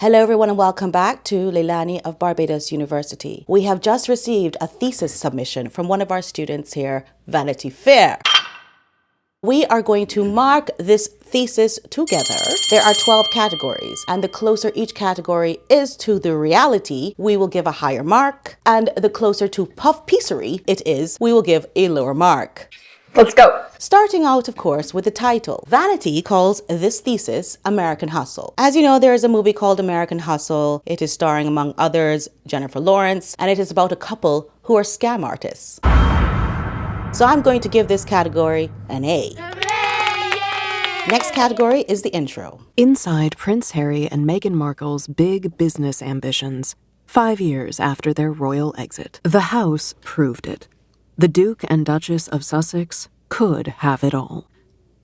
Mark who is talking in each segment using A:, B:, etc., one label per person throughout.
A: Hello everyone and welcome back to Leilani of Barbados University. We have just received a thesis submission from one of our students here, Vanity Fair. We are going to mark this thesis together. There are 12 categories, and the closer each category is to the reality, we will give a higher mark, and the closer to puff-piecery it is, we will give a lower mark.
B: Let's go.
A: Starting out, of course, with the title. Vanity calls this thesis American Hustle. As you know, there is a movie called American Hustle. It is starring, among others, Jennifer Lawrence, and it is about a couple who are scam artists. So I'm going to give this category an A. Next category is the intro.
C: Inside Prince Harry and Meghan Markle's big business ambitions, 5 years after their royal exit. The house proved it. The Duke and Duchess of Sussex could have it all.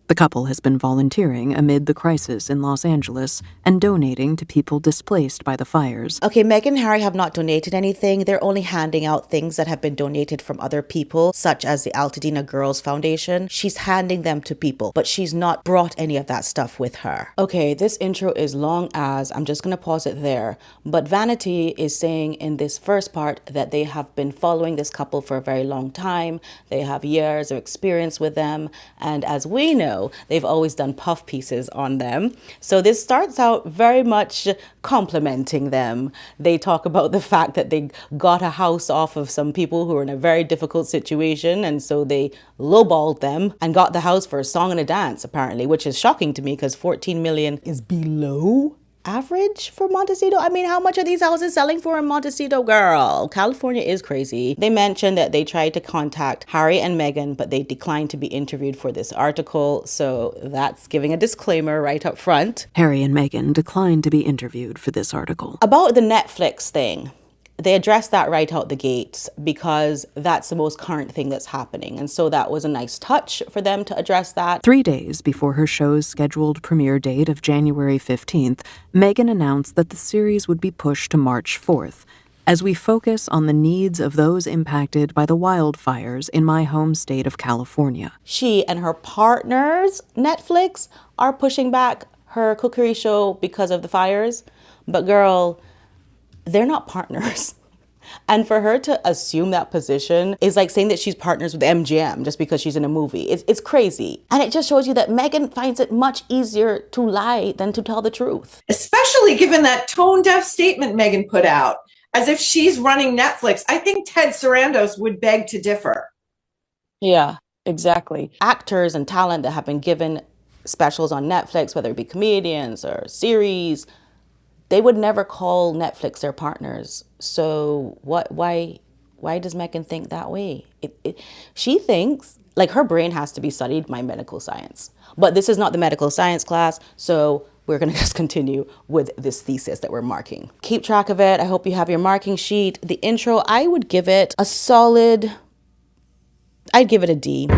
C: The couple has been volunteering amid the crisis in Los Angeles and donating to people displaced by the fires.
A: Okay, Meghan and Harry have not donated anything. They're only handing out things that have been donated from other people, such as the Altadena Girls Foundation. She's handing them to people, but she's not brought any of that stuff with her. Okay, this intro is long as, I'm just gonna pause it there. But Vanity is saying in this first part that they have been following this couple for a very long time. They have years of experience with them. And as we know, they've always done puff pieces on them. So this starts out very much complimenting them. They talk about the fact that they got a house off of some people who were in a very difficult situation, and so they lowballed them and got the house for a song and a dance, apparently, which is shocking to me because 14 million is below average for Montecito. I mean, how much are these houses selling for in Montecito, girl? California is crazy. They mentioned that they tried to contact Harry and Meghan, but they declined to be interviewed for this article. So that's giving a disclaimer right up front.
C: Harry and Meghan declined to be interviewed for this article.
A: About the Netflix thing, they addressed that right out the gates because that's the most current thing that's happening. And so that was a nice touch for them to address that.
C: 3 days before her show's scheduled premiere date of January 15th, Meghan announced that the series would be pushed to March 4th, as we focus on the needs of those impacted by the wildfires in my home state of California.
A: She and her partners, Netflix, are pushing back her cookery show because of the fires. But girl, they're not partners. And for her to assume that position is like saying that she's partners with MGM just because she's in a movie. It's crazy. And it just shows you that Meghan finds it much easier to lie than to tell the truth.
B: Especially given that tone-deaf statement Meghan put out, as if she's running Netflix. I think Ted Sarandos would beg to differ.
A: Yeah, exactly. Actors and talent that have been given specials on Netflix, whether it be comedians or series, they would never call Netflix their partners. So why does Meghan think that way? She thinks, like, her brain has to be studied by medical science. But this is not the medical science class, so we're going to just continue with this thesis that we're marking. Keep track of it. I hope you have your marking sheet. The intro, I would give it a solid, I'd give it a D.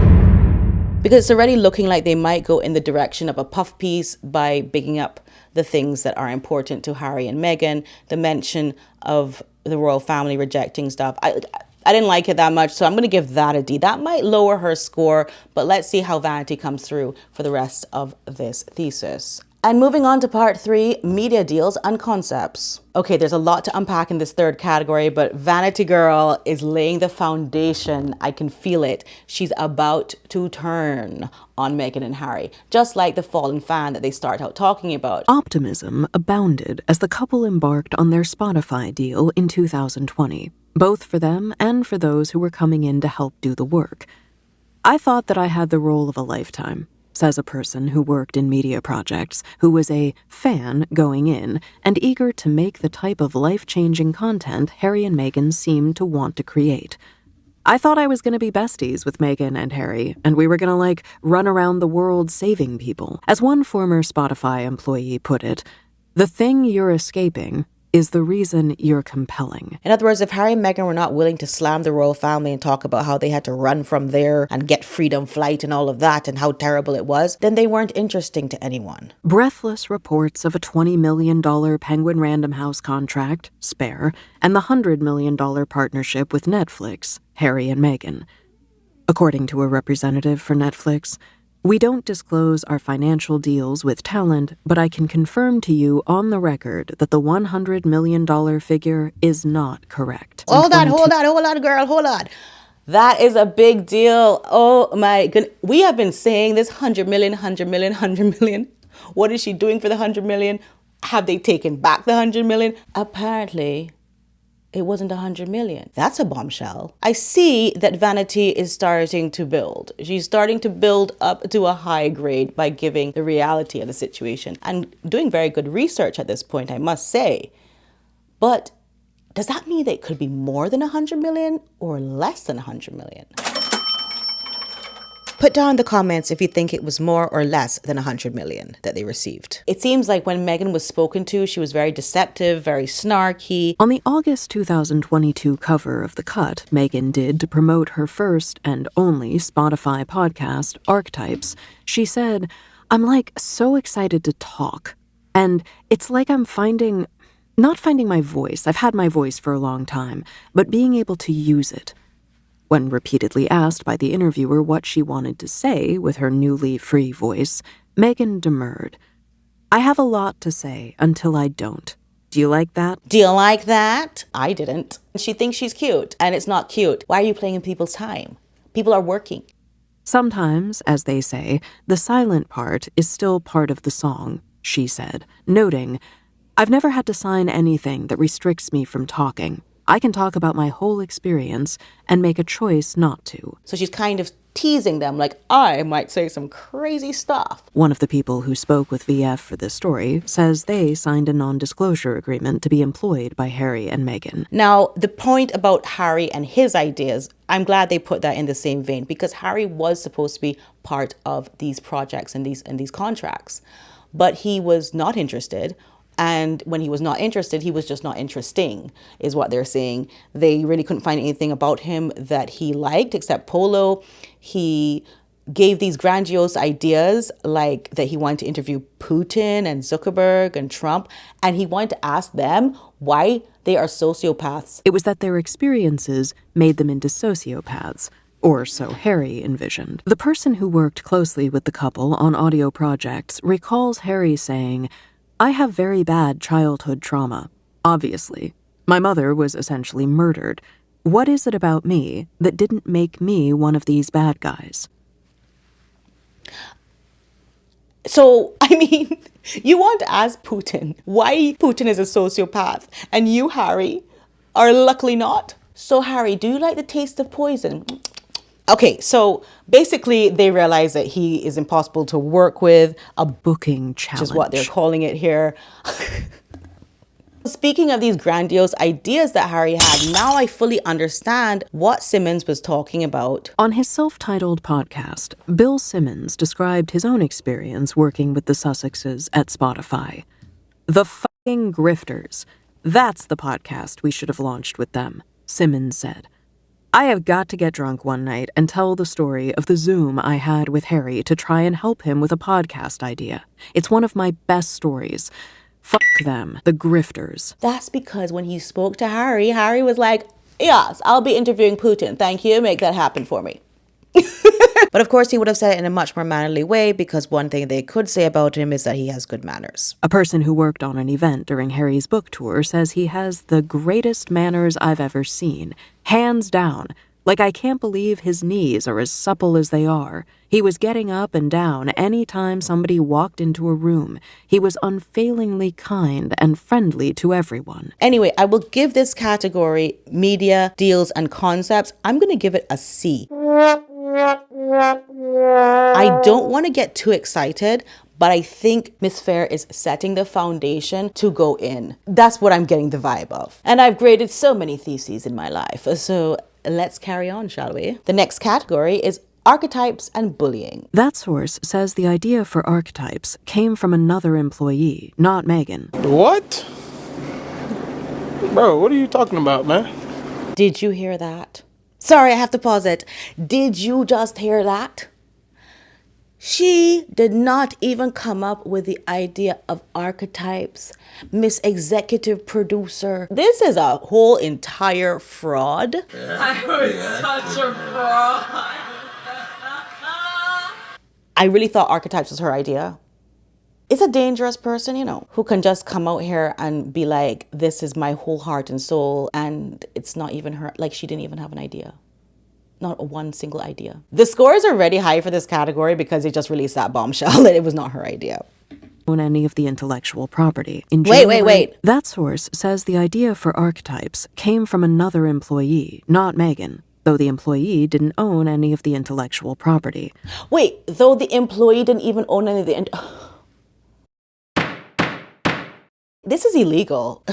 A: Because it's already looking like they might go in the direction of a puff piece by bigging up the things that are important to Harry and Meghan. The mention of the royal family rejecting stuff. I didn't like it that much, so I'm going to give that a D. That might lower her score, but let's see how Vanity comes through for the rest of this thesis. And moving on to part 3, media deals and concepts. Okay, there's a lot to unpack in this third category, but Vanity Girl is laying the foundation. I can feel it. She's about to turn on Meghan and Harry, just like the fallen fan that they start out talking about.
C: Optimism abounded as the couple embarked on their Spotify deal in 2020, both for them and for those who were coming in to help do the work. I thought that I had the role of a lifetime, says a person who worked in media projects, who was a fan going in and eager to make the type of life-changing content Harry and Meghan seemed to want to create. I thought I was going to be besties with Meghan and Harry, and we were going to, run around the world saving people. As one former Spotify employee put it, the thing you're escaping is the reason you're compelling.
A: In other words, if Harry and Meghan were not willing to slam the royal family and talk about how they had to run from there and get freedom flight and all of that and how terrible it was, then they weren't interesting to anyone.
C: Breathless reports of a $20 million Penguin Random House contract, Spare, and the $100 million partnership with Netflix, Harry and Meghan. According to a representative for Netflix, We don't disclose our financial deals with talent, but I can confirm to you on the record that the $100 million figure is not correct.
A: Hold on, girl, hold on. That is a big deal. Oh my goodness. We have been saying this 100 million, 100 million, 100 million. What is she doing for the 100 million? Have they taken back the 100 million? Apparently, it wasn't 100 million. That's a bombshell. I see that Vanity is starting to build. She's starting to build up to a high grade by giving the reality of the situation and doing very good research at this point, I must say. But does that mean that it could be more than 100 million or less than 100 million? Put down in the comments if you think it was more or less than 100 million that they received. It seems like when Meghan was spoken to, she was very deceptive, very snarky.
C: On the August 2022 cover of The Cut Meghan did to promote her first and only Spotify podcast, Archetypes, she said, "I'm like so excited to talk. And it's like I'm not finding my voice. I've had my voice for a long time, but being able to use it." When repeatedly asked by the interviewer what she wanted to say with her newly free voice, Meghan demurred. "I have a lot to say until I don't. Do you like that?"
A: Do you like that? I didn't. She thinks she's cute, and it's not cute. Why are you playing in people's time? People are working.
C: Sometimes, as they say, the silent part is still part of the song, she said, noting, "I've never had to sign anything that restricts me from talking. I can talk about my whole experience and make a choice not to."
A: So she's kind of teasing them like, I might say some crazy stuff.
C: One of the people who spoke with VF for this story says they signed a non-disclosure agreement to be employed by Harry and Meghan.
A: Now, the point about Harry and his ideas, I'm glad they put that in the same vein because Harry was supposed to be part of these projects and these contracts, but he was not interested. And when he was not interested, he was just not interesting, is what they're saying. They really couldn't find anything about him that he liked except polo. He gave these grandiose ideas like that he wanted to interview Putin and Zuckerberg and Trump. And he wanted to ask them why they are sociopaths.
C: It was that their experiences made them into sociopaths. Or so Harry envisioned. The person who worked closely with the couple on audio projects recalls Harry saying, "I have very bad childhood trauma. Obviously. My mother was essentially murdered. What is it about me that didn't make me one of these bad guys?"
A: So, I mean, you want to ask Putin why Putin is a sociopath, and you, Harry, are luckily not. So, Harry, do you like the taste of poison? Okay, so basically they realize that he is impossible to work with. A
C: booking challenge.
A: Which is what they're calling it here. Speaking of these grandiose ideas that Harry had, now I fully understand what Simmons was talking about.
C: On his self-titled podcast, Bill Simmons described his own experience working with the Sussexes at Spotify. "The fucking grifters. That's the podcast we should have launched with them," Simmons said. "I have got to get drunk one night and tell the story of the Zoom I had with Harry to try and help him with a podcast idea. It's one of my best stories. Fuck them, the grifters."
A: That's because when he spoke to Harry, Harry was like, yes, I'll be interviewing Putin. Thank you. Make that happen for me. But of course, he would have said it in a much more mannerly way because one thing they could say about him is that he has good manners.
C: A person who worked on an event during Harry's book tour says he has the greatest manners I've ever seen. Hands down. Like, I can't believe his knees are as supple as they are. He was getting up and down any time somebody walked into a room. He was unfailingly kind and friendly to everyone.
A: Anyway, I will give this category, media, deals, and concepts, I'm going to give it a C. I don't want to get too excited, but I think Miss Fair is setting the foundation to go in. That's what I'm getting the vibe of. And I've graded so many theses in my life, so let's carry on, shall we? The next category is archetypes and bullying.
C: That source says the idea for archetypes came from another employee, not Meghan.
D: What? Bro, what are you talking about, man?
A: Did you hear that? Sorry, I have to pause it. Did you just hear that? She did not even come up with the idea of archetypes. Miss Executive Producer. This is a whole entire fraud.
E: I was such a fraud.
A: I really thought Archetypes was her idea. It's a dangerous person, who can just come out here and be like, this is my whole heart and soul. And it's not even her, like she didn't even have an idea. Not one single idea. The scores are already high for this category because they just released that bombshell that it was not her idea.
C: On any of the intellectual property.
A: Wait.
C: That source says the idea for Archetypes came from another employee, not Meghan, though the employee didn't own any of the intellectual property.
A: Wait, though the employee didn't even own any of the... This is illegal.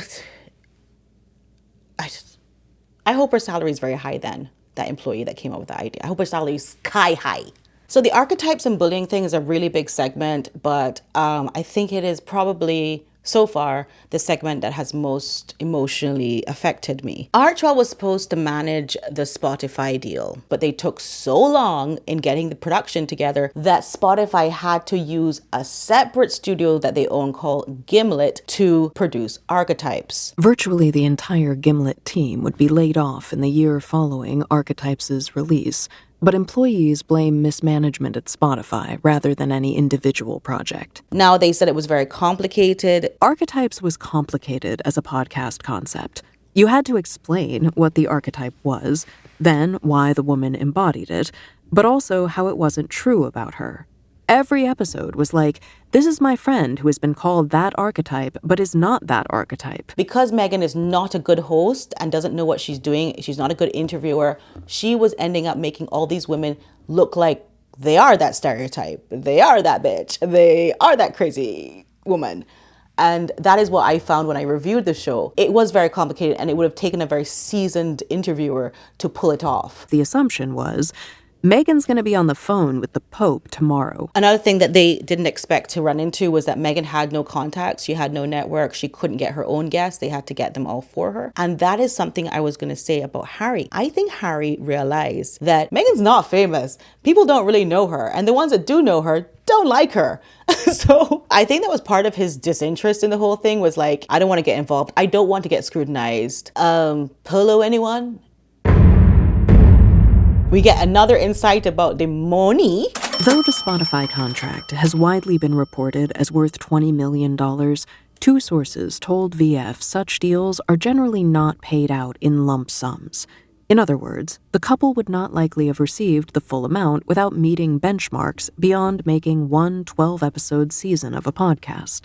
A: I hope her salary is very high then, that employee that came up with the idea. I hope her salary is sky high. So the archetypes and bullying thing is a really big segment, but I think it is probably, so far, the segment that has most emotionally affected me. Archwell was supposed to manage the Spotify deal, but they took so long in getting the production together that Spotify had to use a separate studio that they own called Gimlet to produce Archetypes.
C: Virtually the entire Gimlet team would be laid off in the year following Archetypes' release, but employees blame mismanagement at Spotify rather than any individual project.
A: Now, they said it was very complicated.
C: Archetypes was complicated as a podcast concept. You had to explain what the archetype was, then why the woman embodied it, but also how it wasn't true about her. Every episode was like, this is my friend who has been called that archetype, but is not that archetype.
A: Because Meghan is not a good host and doesn't know what she's doing, she's not a good interviewer, she was ending up making all these women look like they are that stereotype. They are that bitch. They are that crazy woman. And that is what I found when I reviewed the show. It was very complicated and it would have taken a very seasoned interviewer to pull it off.
C: The assumption was, Meghan's going to be on the phone with the Pope tomorrow.
A: Another thing that they didn't expect to run into was that Meghan had no contacts. She had no network. She couldn't get her own guests. They had to get them all for her. And that is something I was going to say about Harry. I think Harry realized that Meghan's not famous. People don't really know her. And the ones that do know her don't like her. So I think that was part of his disinterest in the whole thing, was like, I don't want to get involved. I don't want to get scrutinized. Polo anyone? We get another insight about the money.
C: Though the Spotify contract has widely been reported as worth $20 million, two sources told VF such deals are generally not paid out in lump sums. In other words, the couple would not likely have received the full amount without meeting benchmarks beyond making one 12-episode season of a podcast.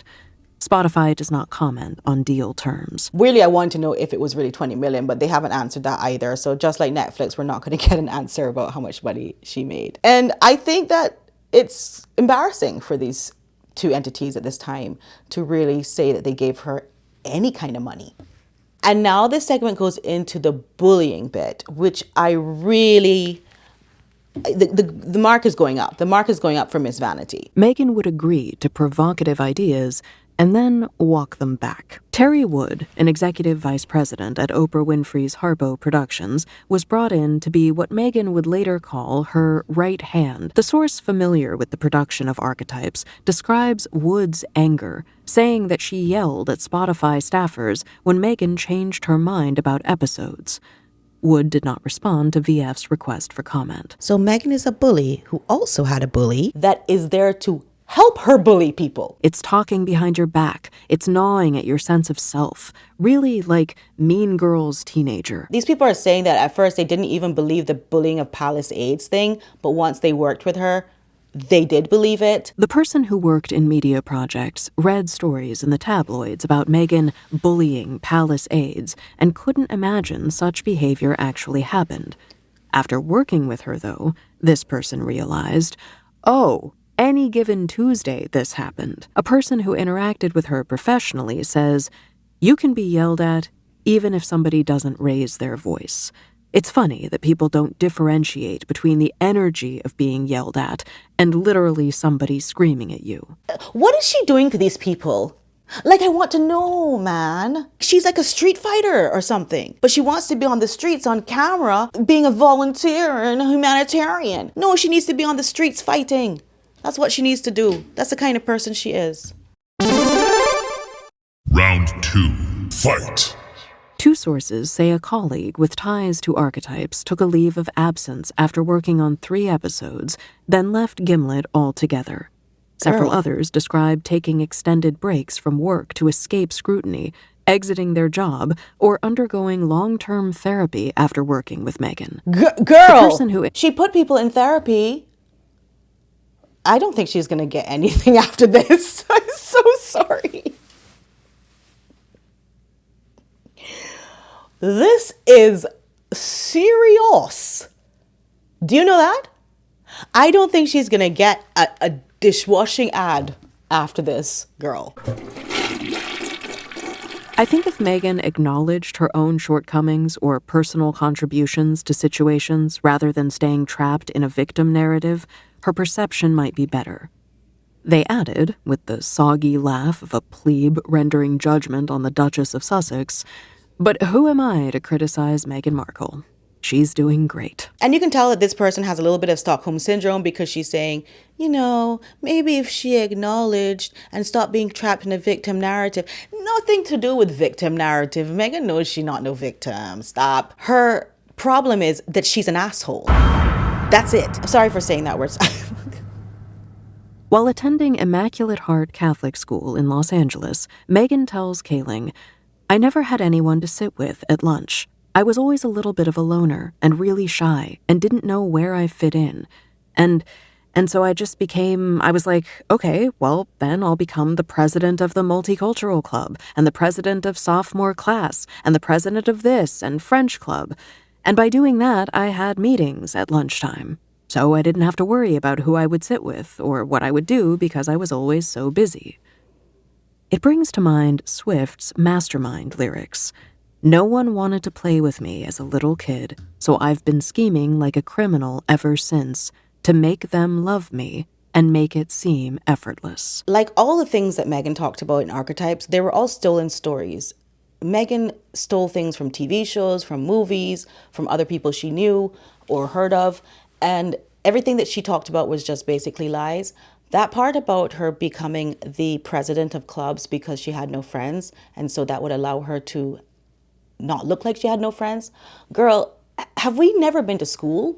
C: Spotify does not comment on deal terms.
A: Really, I want to know if it was really 20 million, but they haven't answered that either. So just like Netflix, we're not going to get an answer about how much money she made. And I think that it's embarrassing for these two entities at this time to really say that they gave her any kind of money. And now this segment goes into the bullying bit, which I really... The mark is going up. The mark is going up for Miss Vanity.
C: Meghan would agree to provocative ideas and then walk them back. Terry Wood, an executive vice president at Oprah Winfrey's Harpo Productions, was brought in to be what Meghan would later call her right hand. The source familiar with the production of Archetypes describes Wood's anger, saying that she yelled at Spotify staffers when Meghan changed her mind about episodes. Wood did not respond to VF's request for comment.
A: So Meghan is a bully who also had a bully that is there to help her bully people.
C: It's talking behind your back. It's gnawing at your sense of self. Really like Mean Girls teenager.
A: These people are saying that at first they didn't even believe the bullying of Palace AIDS thing, but once they worked with her, they did believe it.
C: The person who worked in media projects read stories in the tabloids about Meghan bullying Palace AIDS and couldn't imagine such behavior actually happened. After working with her, though, this person realized, oh, any given Tuesday this happened. A person who interacted with her professionally says, you can be yelled at even if somebody doesn't raise their voice. It's funny that people don't differentiate between the energy of being yelled at and literally somebody screaming at you.
A: What is she doing to these people? Like, I want to know, man. She's like a street fighter or something, but she wants to be on the streets on camera being a volunteer and a humanitarian. No, she needs to be on the streets fighting. That's what she needs to do. That's the kind of person she is.
D: Round 2. Fight.
C: Two sources say a colleague with ties to Archetypes took a leave of absence after working on 3 episodes, then left Gimlet altogether. Several others described taking extended breaks from work to escape scrutiny, exiting their job, or undergoing long-term therapy after working with Meghan.
A: Girl, she put people in therapy. I don't think she's going to get anything after this. I'm so sorry. This is serious. Do you know that? I don't think she's going to get a dishwashing ad after this, girl.
C: I think if Meghan acknowledged her own shortcomings or personal contributions to situations rather than staying trapped in a victim narrative, her perception might be better. They added, with the soggy laugh of a plebe rendering judgment on the Duchess of Sussex, "But who am I to criticize Meghan Markle? She's doing great."
A: And you can tell that this person has a little bit of Stockholm Syndrome because she's saying, you know, maybe if she acknowledged and stopped being trapped in a victim narrative. Nothing to do with victim narrative. Meghan knows she's not no victim. Stop. Her problem is that she's an asshole. That's it. I'm sorry for saying that word.
C: While attending Immaculate Heart Catholic School in Los Angeles, Meghan tells Kaling, "I never had anyone to sit with at lunch. I was always a little bit of a loner and really shy and didn't know where I fit in. And so I was like, okay, well, then I'll become the president of the Multicultural Club and the president of sophomore class and the president of this and French club. And by doing that, I had meetings at lunchtime. So I didn't have to worry about who I would sit with or what I would do because I was always so busy." It brings to mind Swift's Mastermind lyrics. "No one wanted to play with me as a little kid, so I've been scheming like a criminal ever since to make them love me and make it seem effortless."
A: Like all the things that Meghan talked about in Archetypes, they were all stolen stories. Meghan stole things from TV shows, from movies, from other people she knew or heard of, and everything that she talked about was just basically lies. That part about her becoming the president of clubs because she had no friends, and so that would allow her to not look like she had no friends. Girl, have we never been to school?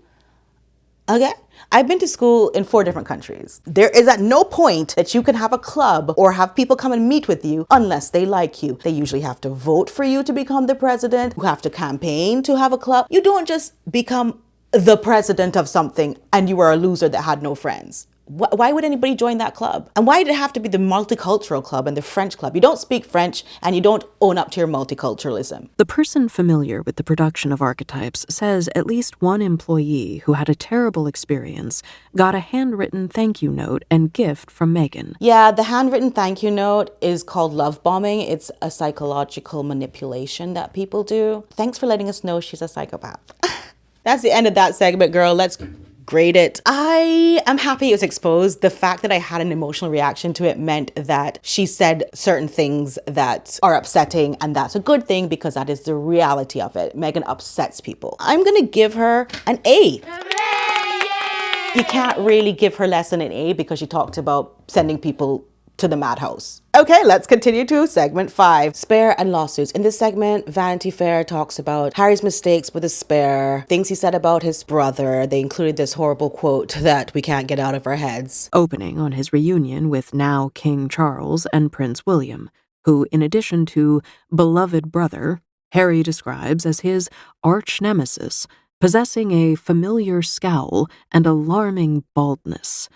A: Okay, I've been to school in 4 different countries. There is at no point that you can have a club or have people come and meet with you unless they like you. They usually have to vote for you to become the president. You have to campaign to have a club. You don't just become the president of something and you were a loser that had no friends. Why would anybody join that club? And why did it have to be the multicultural club and the French club? You don't speak French and you don't own up to your multiculturalism.
C: The person familiar with the production of Archetypes says at least one employee who had a terrible experience got a handwritten thank you note and gift from Meghan.
A: Yeah, the handwritten thank you note is called love bombing. It's a psychological manipulation that people do. Thanks for letting us know she's a psychopath. That's the end of that segment, girl. Let's grade it. I am happy it was exposed. The fact that I had an emotional reaction to it meant that she said certain things that are upsetting, and that's a good thing because that is the reality of it. Meghan upsets people. I'm gonna give her an A. You can't really give her less than an A because she talked about sending people to the madhouse. Okay, let's continue to segment 5, Spare and Lawsuits. In this segment, Vanity Fair talks about Harry's mistakes with his spare, things he said about his brother. They included this horrible quote that we can't get out of our heads.
C: Opening on his reunion with now King Charles and Prince William, who, in addition to beloved brother, Harry describes as his arch nemesis, possessing a familiar scowl and alarming baldness.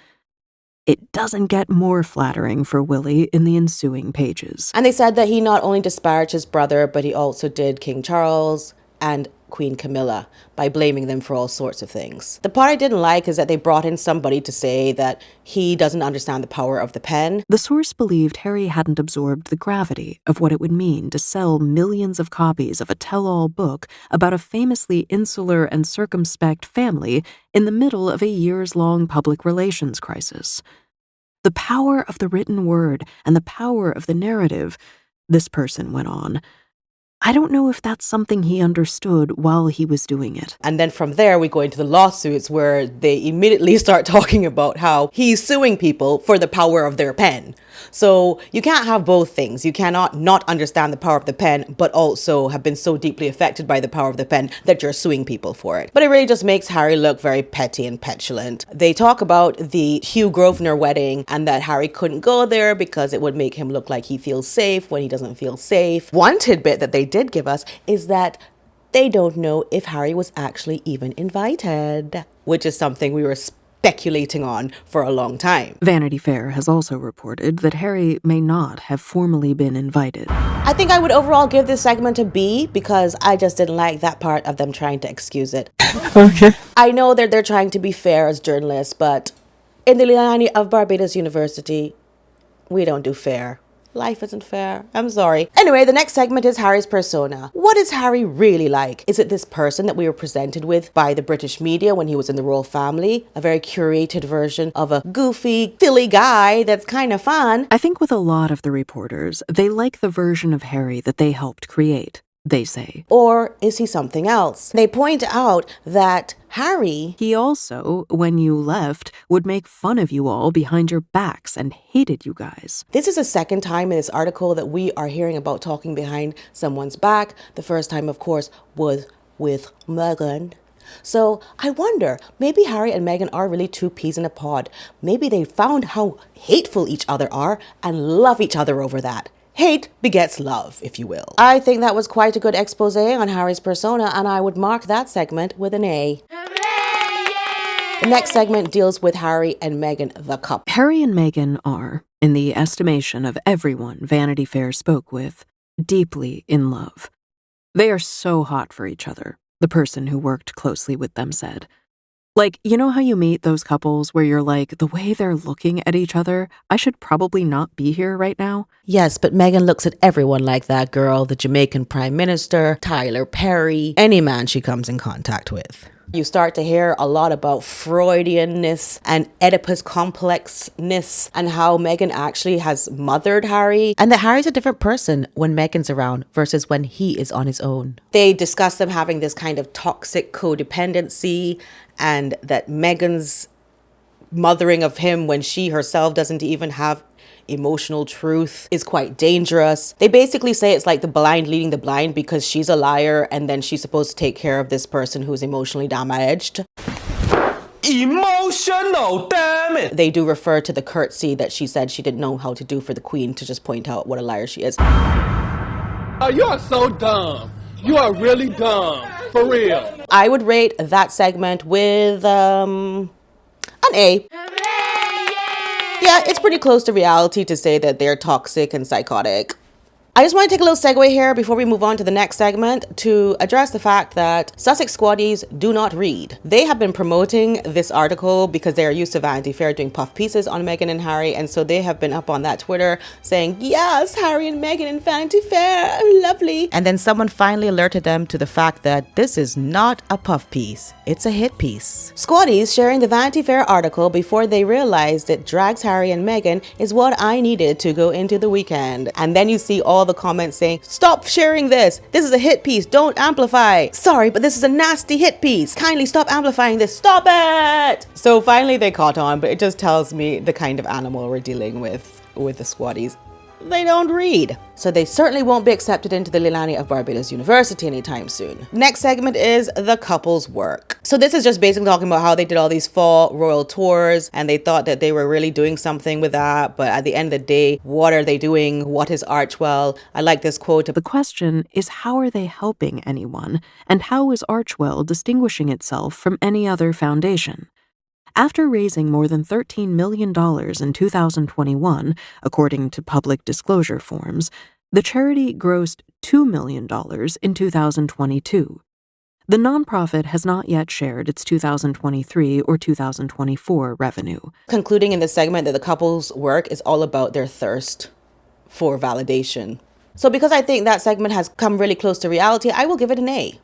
C: It doesn't get more flattering for Willie in the ensuing pages.
A: And they said that he not only disparaged his brother, but he also did King Charles and Queen Camilla by blaming them for all sorts of things. The part I didn't like is that they brought in somebody to say that he doesn't understand the power of the pen.
C: The source believed Harry hadn't absorbed the gravity of what it would mean to sell millions of copies of a tell-all book about a famously insular and circumspect family in the middle of a years-long public relations crisis. The power of the written word and the power of the narrative, this person went on. I don't know if that's something he understood while he was doing it.
A: And then from there, we go into the lawsuits where they immediately start talking about how he's suing people for the power of their pen. So you can't have both things. You cannot not understand the power of the pen, but also have been so deeply affected by the power of the pen that you're suing people for it. But it really just makes Harry look very petty and petulant. They talk about the Hugh Grosvenor wedding and that Harry couldn't go there because it would make him look like he feels safe when he doesn't feel safe. One tidbit that they did give us is that they don't know if Harry was actually even invited, which is something we were speculating on for a long time.
C: Vanity Fair has also reported that Harry may not have formally been invited.
A: I think I would overall give this segment a B because I just didn't like that part of them trying to excuse it.
C: Okay.
A: I know that they're trying to be fair as journalists, but in the Leilani of Barbados University, we don't do fair. Life isn't fair. I'm sorry. Anyway, the next segment is Harry's persona. What is Harry really like? Is it this person that we were presented with by the British media when he was in the royal family? A very curated version of a goofy, silly guy that's kind of fun?
C: I think with a lot of the reporters, they like the version of Harry that they helped create, they say.
A: Or is he something else? They point out that he
C: also, when you left, would make fun of you all behind your backs and hated you guys.
A: This is the second time in this article that we are hearing about talking behind someone's back. The first time, of course, was with Meghan. So I wonder, maybe Harry and Meghan are really two peas in a pod. Maybe they found how hateful each other are and love each other over that. Hate begets love, if you will. I think that was quite a good expose on Harry's persona, and I would mark that segment with an A. The next segment deals with Harry and Meghan, the couple.
C: Harry and Meghan are, in the estimation of everyone Vanity Fair spoke with, deeply in love. They are so hot for each other, the person who worked closely with them said. Like, you know how you meet those couples where you're like, the way they're looking at each other, I should probably not be here right now?
A: Yes, but Meghan looks at everyone like that girl, the Jamaican Prime Minister, Tyler Perry, any man she comes in contact with. You start to hear a lot about Freudianness and Oedipus complexness and how Meghan actually has mothered Harry and that Harry's a different person when Meghan's around versus when he is on his own. They discuss them having this kind of toxic codependency and that Meghan's mothering of him when she herself doesn't even have emotional truth is quite dangerous. They basically say it's like the blind leading the blind because she's a liar and then she's supposed to take care of this person who's emotionally damaged. Emotional damage! They do refer to the curtsy that she said she didn't know how to do for the Queen to just point out what a liar she is.
D: Oh, you are so dumb. You are really dumb. For real.
A: I would rate that segment with an A. Yeah, it's pretty close to reality to say that they're toxic and psychotic. I just want to take a little segue here before we move on to the next segment to address the fact that Sussex squaddies do not read. They have been promoting this article because they are used to Vanity Fair doing puff pieces on Meghan and Harry, and so they have been up on that Twitter saying, yes, Harry and Meghan in Vanity Fair, lovely. And then someone finally alerted them to the fact that this is not a puff piece, it's a hit piece. Squaddies sharing the Vanity Fair article before they realized it drags Harry and Meghan is what I needed to go into the weekend. And then you see all the comments saying, stop sharing this. This is a hit piece. Don't amplify. Sorry, but this is a nasty hit piece. Kindly stop amplifying this. Stop it. So finally they caught on, but it just tells me the kind of animal we're dealing with the squaddies. They don't read. So they certainly won't be accepted into the Leilani of Barbados University anytime soon. Next segment is the couple's work. So this is just basically talking about how they did all these fall royal tours and they thought that they were really doing something with that. But at the end of the day, what are they doing? What is Archewell? I like this quote.
C: The question is, how are they helping anyone? And how is Archewell distinguishing itself from any other foundation? After raising more than $13 million in 2021, according to public disclosure forms, the charity grossed $2 million in 2022. The nonprofit has not yet shared its 2023 or 2024 revenue. Concluding
A: in this segment that the couple's work is all about their thirst for validation. So because I think that segment has come really close to reality, I will give it an A.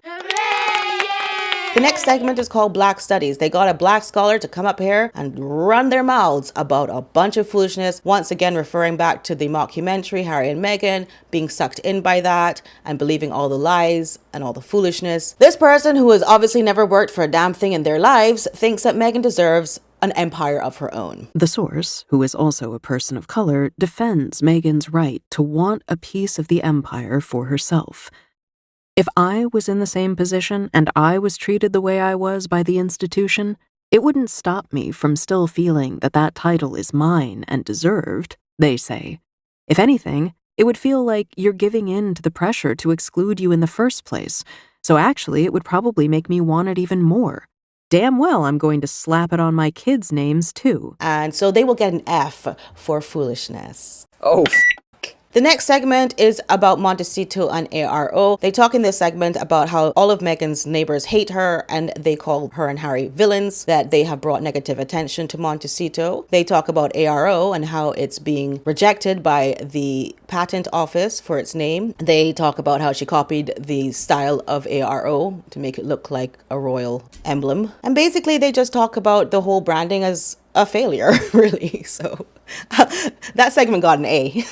A: The next segment is called Black Studies. They got a black scholar to come up here and run their mouths about a bunch of foolishness, once again referring back to the mockumentary Harry and Meghan, being sucked in by that and believing all the lies and all the foolishness. This person, who has obviously never worked for a damn thing in their lives, thinks that Meghan deserves an empire of her own.
C: The source, who is also a person of color, defends Meghan's right to want a piece of the empire for herself. If I was in the same position and I was treated the way I was by the institution, it wouldn't stop me from still feeling that that title is mine and deserved, they say. If anything, it would feel like you're giving in to the pressure to exclude you in the first place, so actually it would probably make me want it even more. Damn well I'm going to slap it on my kids' names too.
A: And so they will get an F for foolishness.
E: Oh,
A: The next segment is about Montecito and ARO. They talk in this segment about how all of Meghan's neighbors hate her and they call her and Harry villains, that they have brought negative attention to Montecito. They talk about ARO and how it's being rejected by the patent office for its name. They talk about how she copied the style of ARO to make it look like a royal emblem. And basically they just talk about the whole branding as a failure, really. So that segment got an A.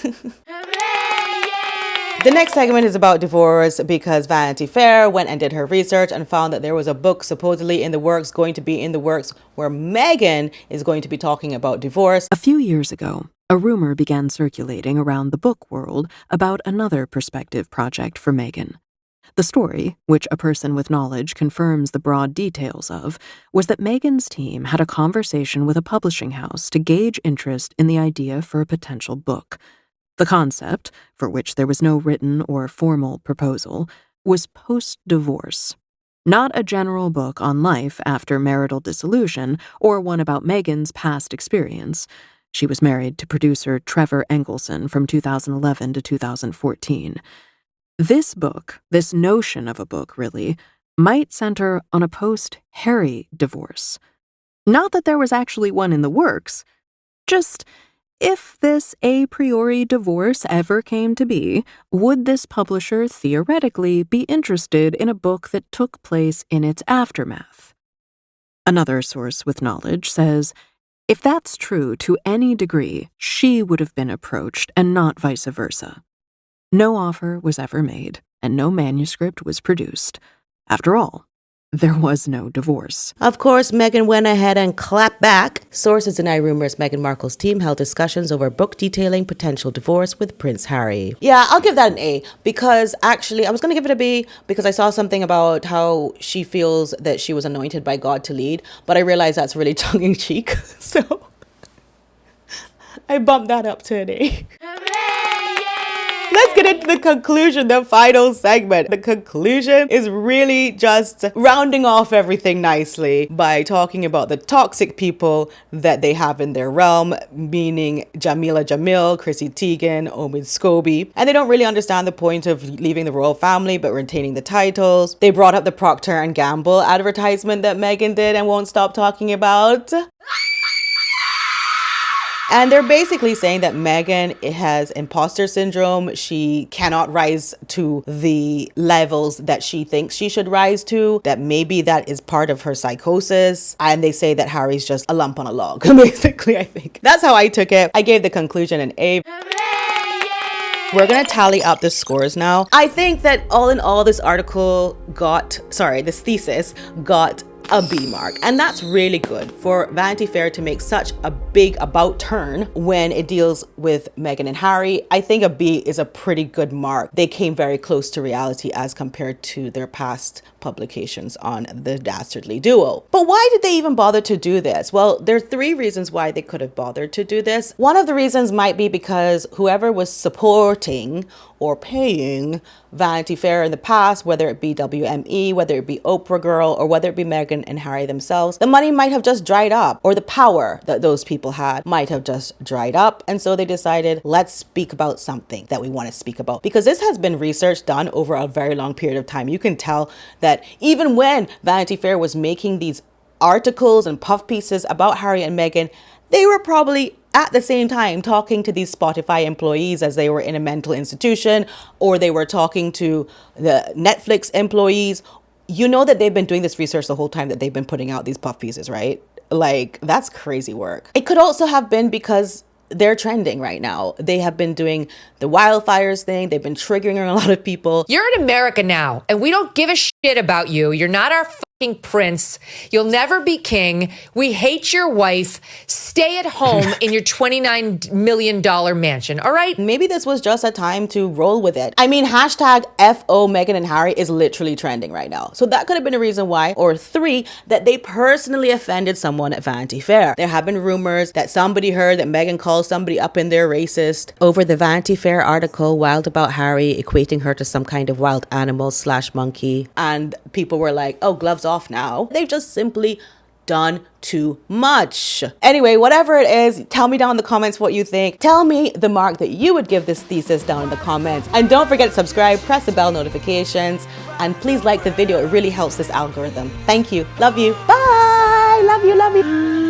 A: The next segment is about divorce because Vanity Fair went and did her research and found that there was a book supposedly in the works, going to be in the works, where Meghan is going to be talking about divorce.
C: A few years ago, a rumor began circulating around the book world about another prospective project for Meghan. The story, which a person with knowledge confirms the broad details of, was that Meghan's team had a conversation with a publishing house to gauge interest in the idea for a potential book. The concept, for which there was no written or formal proposal, was post-divorce. Not a general book on life after marital dissolution or one about Meghan's past experience. She was married to producer Trevor Engelson from 2011 to 2014. This book, this notion of a book really, might center on a post-Harry divorce. Not that there was actually one in the works, just if this a priori divorce ever came to be, would this publisher theoretically be interested in a book that took place in its aftermath? Another source with knowledge says, if that's true to any degree, she would have been approached and not vice versa. No offer was ever made, and no manuscript was produced. After all, there was no divorce.
A: Of course, Meghan went ahead and clapped back. Sources deny rumors Meghan Markle's team held discussions over a book detailing potential divorce with Prince Harry. Yeah, I'll give that an A, because actually I was going to give it a B because I saw something about how she feels that she was anointed by God to lead, but I realized that's really tongue-in-cheek, so I bumped that up to an A. Let's get into the conclusion, the final segment. The conclusion is really just rounding off everything nicely by talking about the toxic people that they have in their realm, meaning Jamila Jamil, Chrissy Teigen, Omid Scobie. And they don't really understand the point of leaving the royal family but retaining the titles. They brought up the Procter & Gamble advertisement that Meghan did and won't stop talking about. And they're basically saying that Meghan has imposter syndrome. She cannot rise to the levels that she thinks she should rise to, that maybe that is part of her psychosis. And they say that Harry's just a lump on a log, basically, I think. That's how I took it. I gave the conclusion an A. We're going to tally up the scores now. I think that all in all, this thesis got a B mark, and that's really good for Vanity Fair to make such a big about turn when it deals with Meghan and Harry. I think a B is a pretty good mark. They came very close to reality as compared to their past publications on the dastardly duo. But why did they even bother to do this? Well, there are 3 reasons why they could have bothered to do this. One of the reasons might be because whoever was supporting or paying Vanity Fair in the past, whether it be WME, whether it be Oprah Girl, or whether it be Meghan and Harry themselves, the money might have just dried up, or the power that those people had might have just dried up. And so they decided, let's speak about something that we want to speak about. Because this has been research done over a very long period of time. You can tell that even when Vanity Fair was making these articles and puff pieces about Harry and Meghan, they were probably at the same time talking to these Spotify employees as they were in a mental institution, or they were talking to the Netflix employees. You know that they've been doing this research the whole time that they've been putting out these puff pieces, right? Like, that's crazy work. It could also have been because they're trending right now. They have been doing the wildfires thing. They've been triggering a lot of people.
E: You're in America now, and we don't give a shit about you. You're not our fucking prince. You'll never be king. We hate your wife. Stay at home in your $29 million mansion, all right?
A: Maybe this was just a time to roll with it. I mean, hashtag FO Meghan and Harry is literally trending right now. So that could have been a reason why. Or 3, that they personally offended someone at Vanity Fair. There have been rumors that somebody heard that Meghan called somebody up in there racist over the Vanity Fair article Wild About Harry, equating her to some kind of wild animal / monkey. And people were like, oh, gloves off now. They've just simply done too much. Anyway, whatever it is, tell me down in the comments what you think. Tell me the mark that you would give this thesis down in the comments. And don't forget to subscribe, press the bell notifications, and please like the video. It really helps this algorithm. Thank you. Love you. Bye. Love you. Love you.